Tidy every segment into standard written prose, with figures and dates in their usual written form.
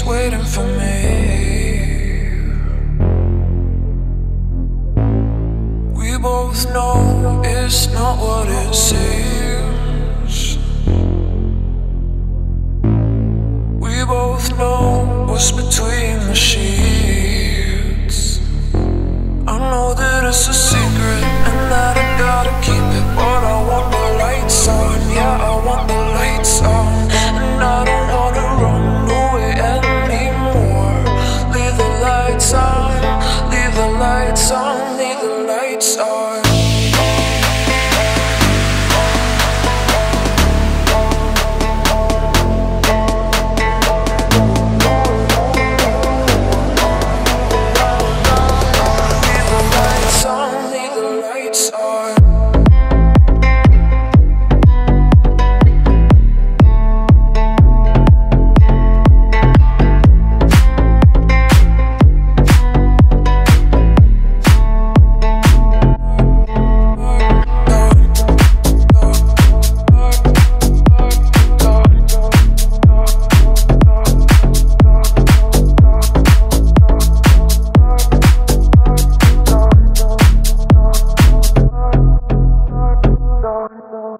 waiting for me. We both know it's not what it seems. We both know what's between the sheets. I know that it's a secret and that I gotta keep it, but I want the lights on, yeah, I want the lights on. And I don't wanna run away anymore. Leave the lights on, leave the lights on, leave the lights on.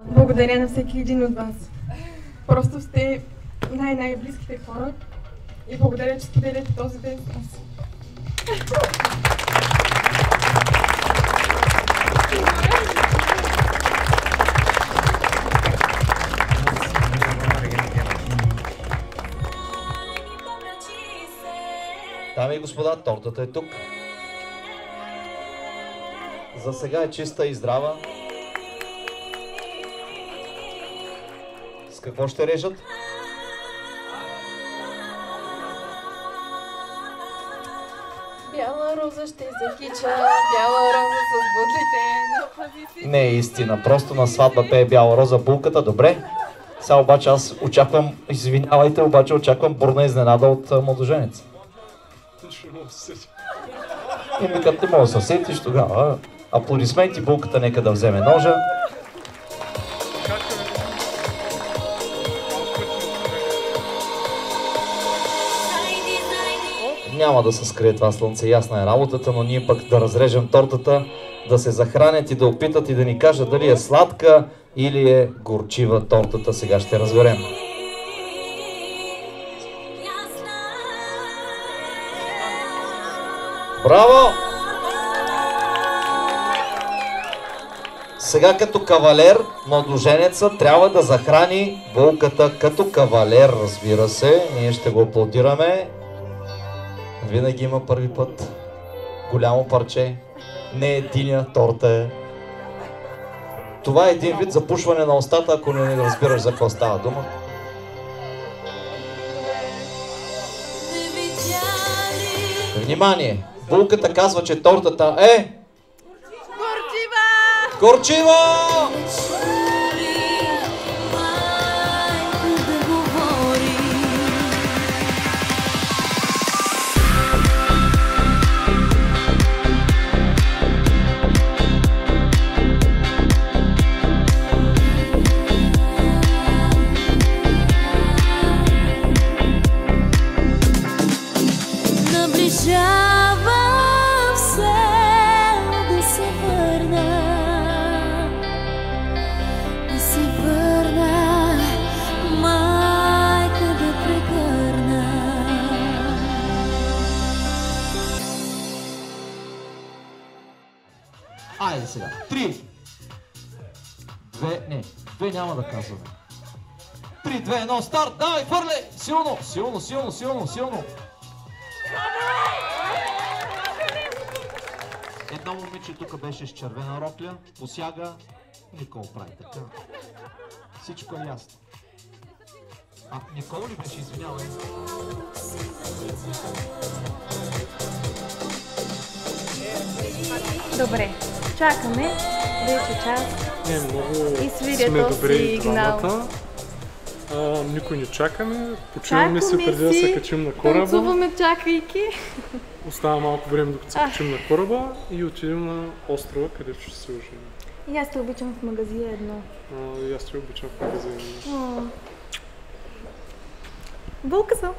Благодаря на всеки един от вас. Просто сте най-близките хора и благодаря, че споделяте този ден с нас. Дами и господа, тортата е тук. За сега е чиста и здрава. С какво ще режат? Бяла роза ще закича, бяла роза с будлите на позиции. Не е истина, просто на сватба пее бяла роза булката, добре. Сега обаче аз очаквам, извинявайте, обаче очаквам бурна изненада от младоженец. И ми като не мога да се сетиш, тогава аплодисменти, булката нека да вземе ножа. Няма да се скрие това слънце, ясна е работата, но ние пък да разрежем тортата, да се захранят и да опитат и да ни кажат дали е сладка или е горчива тортата. Сега ще разберем. Браво! Сега като кавалер, младоженеца трябва да захрани булката като кавалер, разбира се. Ние ще го аплодираме. Винаги има първи път. Голямо парче. Не единия торта е. Това е един вид запушване на устата, ако не разбираш за какво става дума. Внимание! Булката казва, че тортата е... Горчива! Горчива! Айде сега. 3, 2, не, 2 няма да казваме. 3, 2, 1, старт! Давай, хвърляй! Силно, силно, силно, силно, силно! Едно момиче тук беше с червена рокля, посяга, Никол прави така. Всичко е ясно. А, Никол ли беше, извинявай? Добре, чакаме вече час и свиря този сигнал. Никой не чакаме, почиваме се преди да се качим на кораба. Танцуваме чакайки. Остава малко време докато се качим на кораба и отидем на острова, където ще се оженим. И аз те обичам в магазия едно. И аз те обичам в магазия едно. Булка съм.